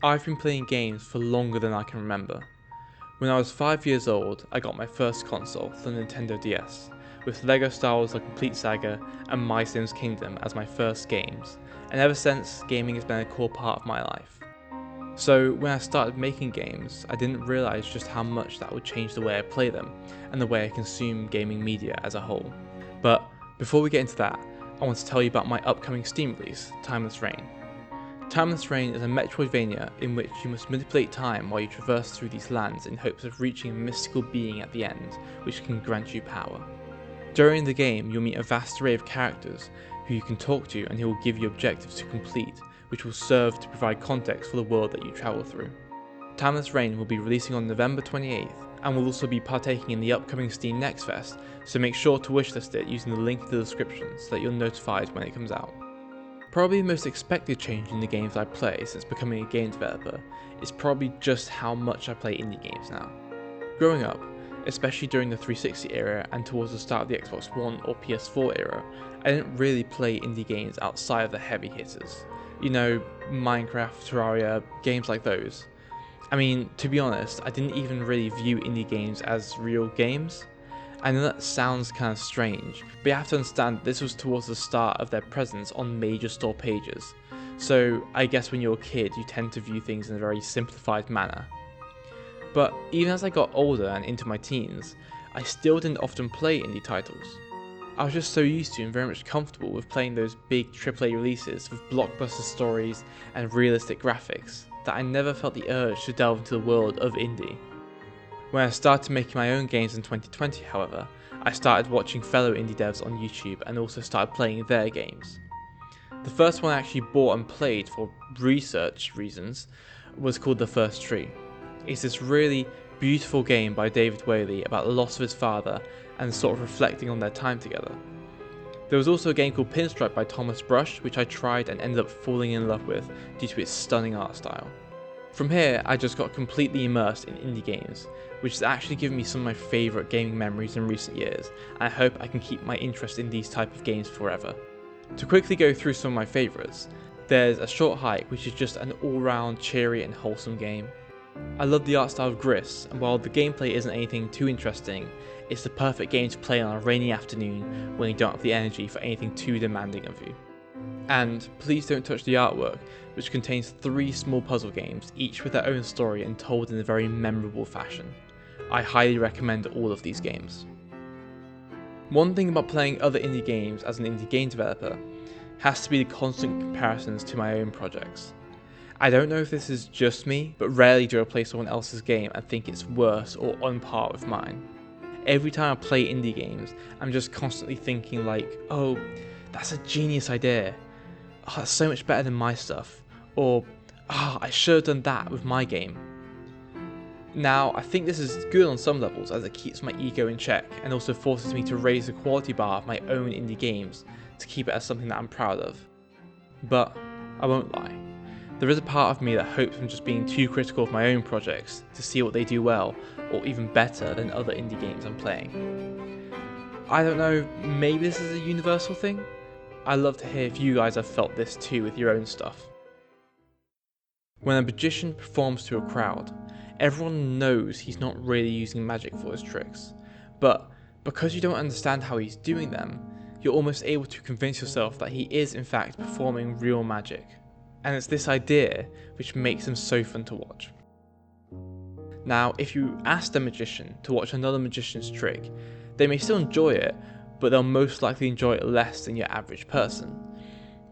I've been playing games for longer than I can remember. When I was 5 years old, I got my first console, the Nintendo DS, with LEGO Star Wars: The Complete Saga and My Sims Kingdom as my first games, and ever since, gaming has been a core part of my life. So when I started making games, I didn't realise just how much that would change the way I play them, and the way I consume gaming media as a whole. But before we get into that, I want to tell you about my upcoming Steam release, Timeless Reign. Timeless Reign is a Metroidvania in which you must manipulate time while you traverse through these lands in hopes of reaching a mystical being at the end, which can grant you power. During the game, you'll meet a vast array of characters who you can talk to, and who will give you objectives to complete, which will serve to provide context for the world that you travel through. Timeless Reign will be releasing on November 28th, and will also be partaking in the upcoming Steam Next Fest, so make sure to wishlist it using the link in the description so that you're notified when it comes out. Probably the most expected change in the games I play since becoming a game developer is probably just how much I play indie games now. Growing up, especially during the 360 era and towards the start of the Xbox One or PS4 era, I didn't really play indie games outside of the heavy hitters. You know, Minecraft, Terraria, games like those. I mean, to be honest, I didn't even really view indie games as real games. I know that sounds kind of strange, but you have to understand that this was towards the start of their presence on major store pages, so I guess when you're a kid you tend to view things in a very simplified manner. But even as I got older and into my teens, I still didn't often play indie titles. I was just so used to and very much comfortable with playing those big AAA releases with blockbuster stories and realistic graphics that I never felt the urge to delve into the world of indie. When I started making my own games in 2020, however, I started watching fellow indie devs on YouTube and also started playing their games. The first one I actually bought and played for research reasons was called The First Tree. It's this really beautiful game by David Whaley about the loss of his father and sort of reflecting on their time together. There was also a game called Pinstripe by Thomas Brush, which I tried and ended up falling in love with due to its stunning art style. From here, I just got completely immersed in indie games, which has actually given me some of my favourite gaming memories in recent years, and I hope I can keep my interest in these type of games forever. To quickly go through some of my favourites, there's A Short Hike, which is just an all-round cheery and wholesome game. I love the art style of Gris, and while the gameplay isn't anything too interesting, it's the perfect game to play on a rainy afternoon when you don't have the energy for anything too demanding of you. And please don't touch the artwork, which contains 3 small puzzle games, each with their own story and told in a very memorable fashion. I highly recommend all of these games. One thing about playing other indie games as an indie game developer has to be the constant comparisons to my own projects. I don't know if this is just me, but rarely do I play someone else's game and think it's worse or on par with mine. Every time I play indie games, I'm just constantly thinking like, oh, that's a genius idea. Oh, that's so much better than my stuff. Or, I should have done that with my game. Now, I think this is good on some levels as it keeps my ego in check and also forces me to raise the quality bar of my own indie games to keep it as something that I'm proud of. But, I won't lie. There is a part of me that hopes I'm just being too critical of my own projects to see what they do well or even better than other indie games I'm playing. I don't know, maybe this is a universal thing? I'd love to hear if you guys have felt this too with your own stuff. When a magician performs to a crowd, everyone knows he's not really using magic for his tricks, but because you don't understand how he's doing them, you're almost able to convince yourself that he is in fact performing real magic. And it's this idea which makes them so fun to watch. Now, if you ask a magician to watch another magician's trick, they may still enjoy it, but they'll most likely enjoy it less than your average person.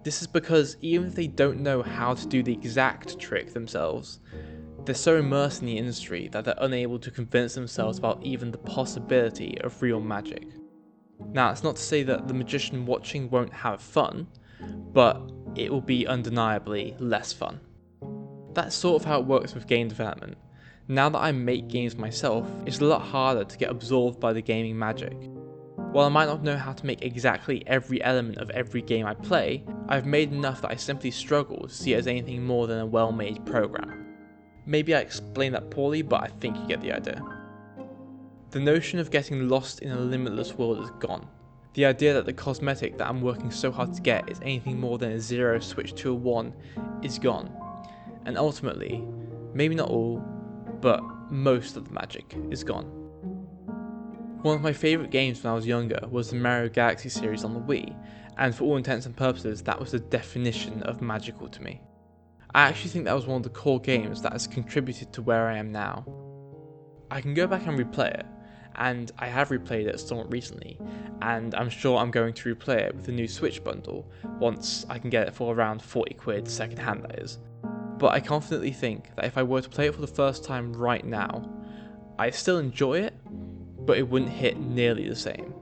This is because even if they don't know how to do the exact trick themselves, they're so immersed in the industry that they're unable to convince themselves about even the possibility of real magic. Now, it's not to say that the magician watching won't have fun, but it will be undeniably less fun. That's sort of how it works with game development. Now that I make games myself, it's a lot harder to get absorbed by the gaming magic. While I might not know how to make exactly every element of every game I play, I've made enough that I simply struggle to see it as anything more than a well-made program. Maybe I explained that poorly, but I think you get the idea. The notion of getting lost in a limitless world is gone. The idea that the cosmetic that I'm working so hard to get is anything more than a 0 switched to a 1 is gone. and ultimately, maybe not all, but most of the magic is gone. One of my favourite games when I was younger was the Mario Galaxy series on the Wii, and for all intents and purposes that was the definition of magical to me. I actually think that was one of the core games that has contributed to where I am now. I can go back and replay it, and I have replayed it somewhat recently, and I'm sure I'm going to replay it with the new Switch bundle once I can get it for around 40 quid second hand, that is. But I confidently think that if I were to play it for the first time right now, I still enjoy it, but it wouldn't hit nearly the same.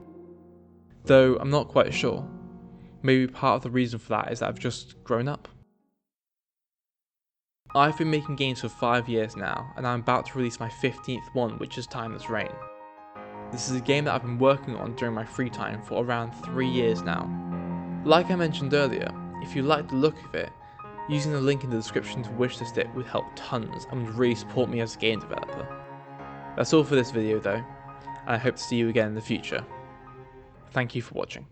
Though I'm not quite sure. Maybe part of the reason for that is that I've just grown up. I've been making games for 5 years now, and I'm about to release my 15th one, which is Timeless Reign. This is a game that I've been working on during my free time for around 3 years now. Like I mentioned earlier, if you like the look of it, using the link in the description to wishlist it would help tons and would really support me as a game developer. That's all for this video though, and I hope to see you again in the future. Thank you for watching.